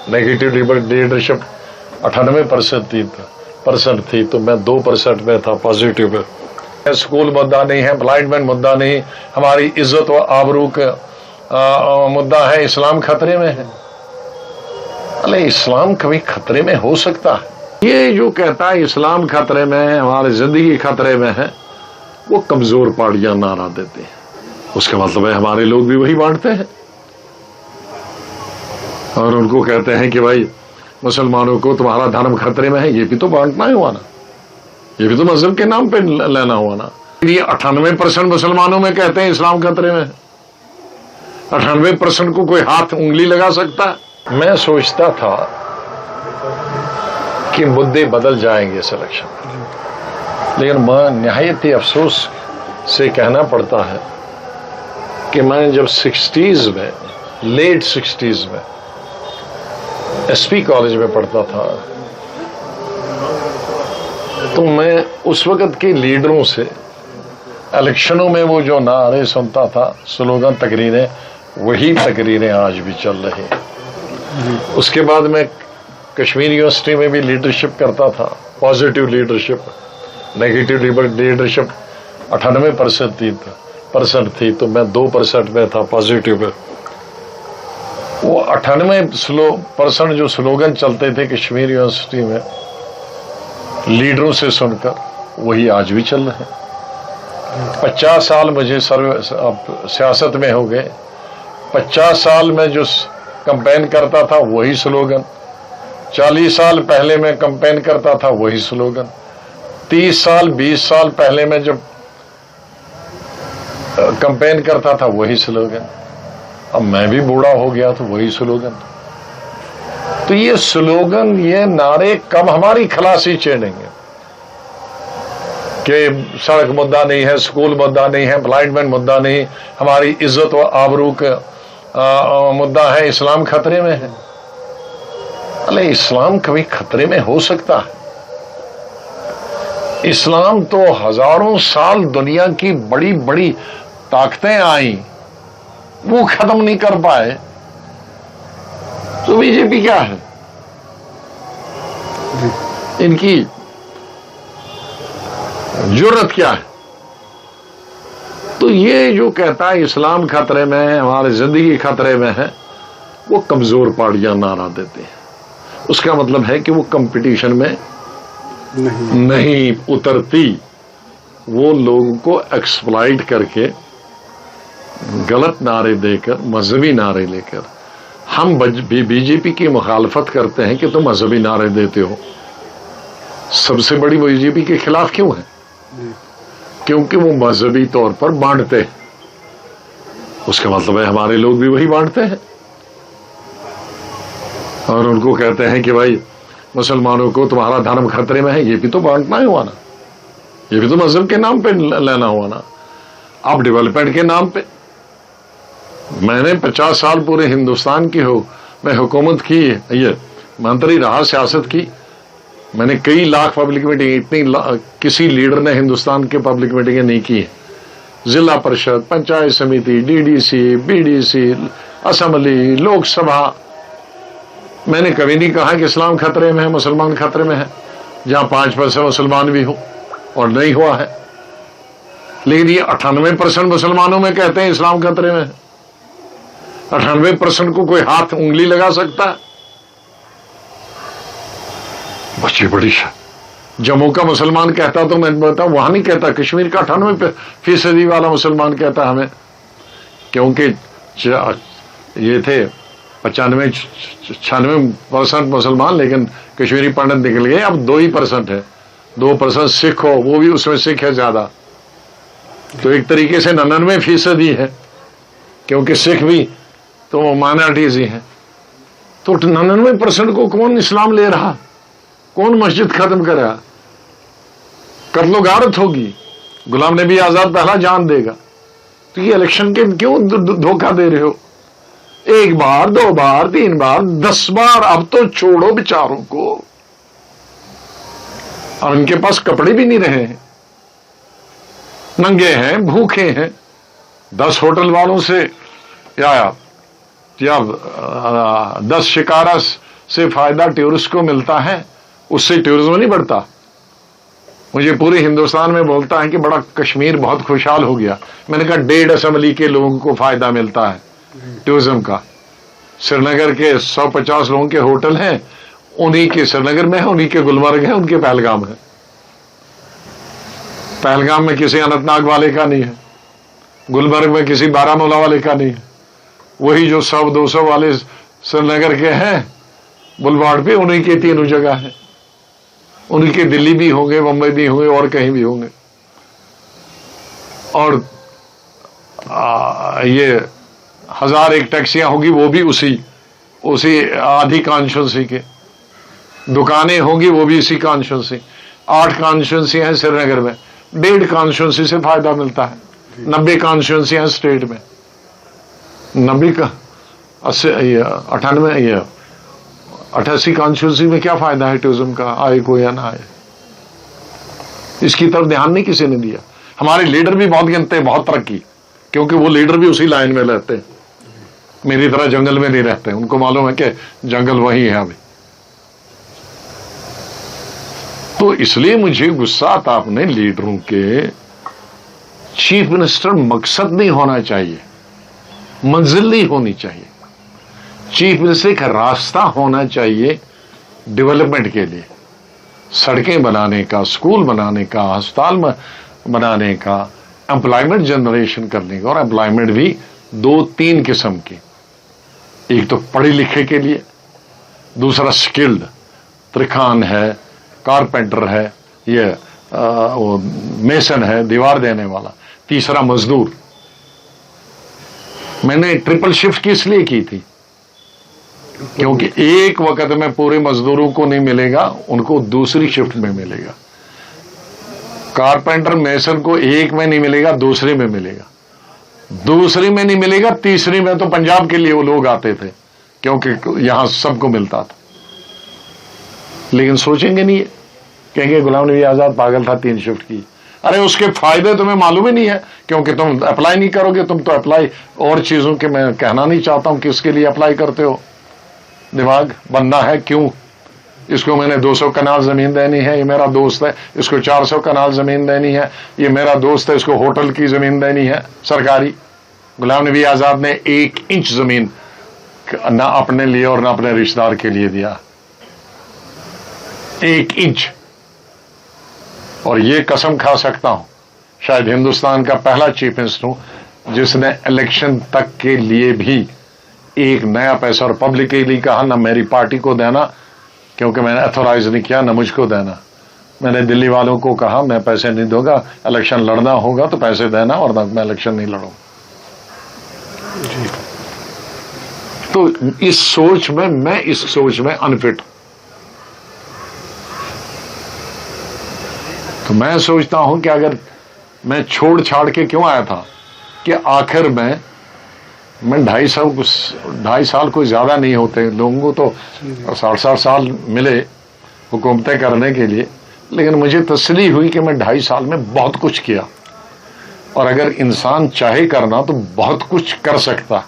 Negative leadership 98% थी, तो मैं 2% में था पॉजिटिव में। स्कूल मुद्दा नहीं है, एम्प्लॉयमेंट मुद्दा नहीं, हमारी इज्जत व आबरू का मुद्दा है, इस्लाम खतरे में है। अरे इस्लाम कभी खतरे में हो सकता है? ये जो कहता है इस्लाम खतरे में है, हमारी जिंदगी खतरे में है, वो कमजोर पार्टियां नारा देते हैं। उसका मतलब है हमारे लोग भी वही बांटते हैं और उनको कहते हैं कि भाई मुसलमानों को तुम्हारा धर्म खतरे में है। ये भी तो बांटना ही हुआ ना, ये भी तो मजहब के नाम पे लेना हुआ ना। ये 98% मुसलमानों में कहते हैं इस्लाम खतरे में है, 98% को कोई हाथ उंगली लगा सकता है? मैं सोचता था कि मुद्दे बदल जाएंगे इस इलेक्शन में, लेकिन मैं निहायत ही अफसोस से कहना पड़ता है कि मैं जब 60s में, लेट 60s में एसपी कॉलेज में पढ़ता था, तो मैं उस वक्त के लीडरों से इलेक्शनों में वो जो नारे सुनता था, स्लोगन, तकरीरें, वही तकरीरें आज भी चल रही हैं। उसके बाद मैं कश्मीर यूनिवर्सिटी में भी लीडरशिप करता था, पॉजिटिव लीडरशिप। नेगेटिव लीडरशिप 98% थी, तो मैं 2% में था पॉजिटिव में। वो 98% जो स्लोगन चलते थे कश्मीर यूनिवर्सिटी में लीडरों से सुनकर, वही आज भी चल रहे हैं। 50 साल मुझे सियासत में हो गए, 50 साल में जो कैंपेन करता था वही स्लोगन, 40 साल पहले मैं कैंपेन करता था वही स्लोगन, 30 साल 20 साल पहले मैं जब कैंपेन करता था वही स्लोगन। अब मैं भी बूढ़ा हो गया तो वही स्लोगन। तो ये स्लोगन, ये नारे कब हमारी खलासी छेड़ेंगे कि सड़क मुद्दा नहीं है, स्कूल मुद्दा नहीं है, एम्प्लॉयमेंट मुद्दा नहीं, हमारी इज्जत व आबरू का मुद्दा है, इस्लाम खतरे में है। अरे इस्लाम कभी खतरे में हो सकता है? इस्लाम तो हजारों साल दुनिया की बड़ी बड़ी ताकतें आई, वो खत्म नहीं कर पाए, तो बीजेपी क्या है? इनकी जुर्रत क्या है? तो ये जो कहता है इस्लाम खतरे में है, हमारी जिंदगी खतरे में है, वो कमजोर पार्टियां नारा देते हैं। उसका मतलब है कि वो कंपटीशन में नहीं उतरती, वो लोगों को एक्सप्लॉइट करके गलत नारे देकर, मजहबी नारे लेकर। हम बीजेपी की मुखालफत करते हैं कि तुम मजहबी नारे देते हो, सबसे बड़ी बीजेपी के खिलाफ क्यों है? क्योंकि वो मजहबी तौर पर बांटते हैं। उसका मतलब है हमारे लोग भी वही बांटते हैं और उनको कहते हैं कि भाई मुसलमानों को तुम्हारा धर्म खतरे में है। ये भी तो बांटना ही हुआ ना, ये भी तो मजहब के नाम पे लेना हुआ ना। अब डेवलपमेंट के नाम पे मैंने 50 साल पूरे हिंदुस्तान की मैं हुकूमत की, ये मंत्री रहा, सियासत की, मैंने कई लाख पब्लिक मीटिंग, इतनी किसी लीडर ने हिंदुस्तान के पब्लिक मीटिंगें नहीं की है। जिला परिषद, पंचायत समिति, डीडीसी, बीडीसी, असेंबली, लोकसभा, मैंने कभी नहीं कहा कि इस्लाम खतरे में है, मुसलमान खतरे में है, जहां 5% मुसलमान भी हो, और नहीं हुआ है। लेकिन ये 98% मुसलमानों में कहते हैं इस्लाम खतरे में है, 98% को कोई हाथ उंगली लगा सकता है? बच्ची बड़ी जम्मू का मुसलमान कहता तो मैं बताऊं, वहां नहीं कहता। कश्मीर का 98% वाला मुसलमान कहता हमें, क्योंकि ये थे 95-96% मुसलमान, लेकिन कश्मीरी पंडित निकल गए। अब 2% है, 2% सिख हो, वो भी उसमें सिख है ज्यादा, तो एक तरीके से 99% ही है, क्योंकि सिख भी तो माइनॉरिटीज ही है। तो 99% को कौन इस्लाम ले रहा? कौन मस्जिद खत्म करेगा? कत्लो गारत होगी, गुलाम नबी आजाद पहला जान देगा। तो ये इलेक्शन के क्यों धोखा दे रहे हो? 1 बार, 2 बार, 3 बार, 10 बार, अब तो छोड़ो बेचारों को। और इनके पास कपड़े भी नहीं रहे हैं, नंगे हैं, भूखे हैं। 10 होटल वालों से या 10 शिकारा سے فائدہ ٹورسٹ کو ملتا ہے اس سے ٹورزم نہیں بڑھتا. مجھے پورے ہندوستان میں بولتا ہے کہ بڑا کشمیر بہت خوشحال ہو گیا. میں نے کہا 1.5 اسمبلی کے لوگوں کو فائدہ ملتا ہے ٹورزم کا. سری نگر کے 150 لوگوں کے ہوٹل ہیں, انہی کے سری نگر میں ہیں, انہی کے گلمرگ ہیں, ان کے پہلگام ہے. پہلگام میں کسی اننت ناگ والے کا نہیں ہے, گلمرگ میں کسی بارہ مولہ والے کا نہیں ہے. وہی جو 100-200 والے سری نگر کے ہیں بلواڑ پہ, انہی کے تینوں جگہ ہیں. انہی کے دلی بھی ہوں گے, بمبئی بھی ہوں گے, اور کہیں بھی ہوں گے. اور یہ 1001 ٹیکسیاں ہوگی وہ بھی اسی آدھی کانسٹیچوئنسی کے. دکانیں ہوں گی وہ بھی اسی کانسٹیچوئنسی. 8 کانسٹیچوئنسی ہیں سری نگر میں, 1.5 کانسٹیچوئنسی سے فائدہ ملتا ہے. 90 کانسٹیچوئنسی ہیں اسٹیٹ میں. 90 کا 88 کانسٹیچوئنسی میں کیا فائدہ ہے ٹورزم کا, آئے کو یا نہ آئے. اس کی طرف دھیان نہیں کسی نے دیا. ہمارے لیڈر بھی بہت گنتے ہیں, بہت ترقی, کیونکہ وہ لیڈر بھی اسی لائن میں رہتے ہیں, میری طرح جنگل میں نہیں رہتے. ان کو معلوم ہے کہ جنگل وہی ہے ابھی. تو اس لیے مجھے غصہ آتا اپنے لیڈروں کے. چیف منسٹر مقصد نہیں ہونا چاہیے, منزل نہیں ہونی چاہیے. چیف منسٹر کا راستہ ہونا چاہیے ڈیولپمنٹ کے لیے, سڑکیں بنانے کا, اسکول بنانے کا, ہسپتال بنانے کا, امپلائمنٹ جنریشن کرنے کا. اور امپلائمنٹ بھی 2-3 قسم کی. ایک تو پڑھے لکھے کے لیے, دوسرا سکلڈ, ترکھان ہے, کارپینٹر ہے, یہ میسن ہے, دیوار دینے والا, تیسرا مزدور. میں نے ٹرپل شفٹ کس لیے کی تھی, کیونکہ ایک وقت میں پورے مزدوروں کو نہیں ملے گا, ان کو دوسری شفٹ میں ملے گا. کارپینٹر میسن کو ایک میں نہیں ملے گا, دوسرے میں ملے گا. دوسری میں نہیں ملے گا, تیسری میں تو پنجاب کے لیے وہ لوگ آتے تھے, کیونکہ یہاں سب کو ملتا تھا. لیکن سوچیں گے نہیں, کہیں گے غلام نبی آزاد پاگل تھا 3 شفٹ کی. ارے اس کے فائدے تمہیں معلوم ہی نہیں ہے, کیونکہ تم اپلائی نہیں کرو گے. تم تو اپلائی اور چیزوں کے, میں کہنا نہیں چاہتا ہوں کس کے لیے اپلائی کرتے ہو. دماغ بننا ہے کیوں, اس کو میں نے 200 کنال زمین دینی ہے, یہ میرا دوست ہے, اس کو 400 کنال زمین دینی ہے, یہ میرا دوست ہے, اس کو ہوٹل کی زمین دینی ہے سرکاری. غلام نبی آزاد نے 1 انچ زمین نہ اپنے لیے اور نہ اپنے رشتہ دار کے لیے دیا, 1 انچ. اور یہ قسم کھا سکتا ہوں شاید ہندوستان کا پہلا چیف منسٹر ہوں جس نے الیکشن تک کے لیے بھی ایک نیا پیسہ, اور پبلکلی کہا نہ میری پارٹی کو دینا کیونکہ میں نے ایتھورائز نہیں کیا, نہ مجھ کو دینا. میں نے دلی والوں کو کہا میں پیسے نہیں دوں گا, الیکشن لڑنا ہوگا تو پیسے دینا, اور میں الیکشن نہیں لڑوں. تو اس سوچ میں انفٹ. تو میں سوچتا ہوں کہ اگر میں چھوڑ چھاڑ کے کیوں آیا تھا, کہ آخر میں 2.5 سال کوئی زیادہ نہیں ہوتے, لوگوں کو تو 60 سال ملے حکومتیں کرنے کے لیے. لیکن مجھے تسلی ہوئی کہ میں 2.5 سال میں بہت کچھ کیا, اور اگر انسان چاہے کرنا تو بہت کچھ کر سکتا.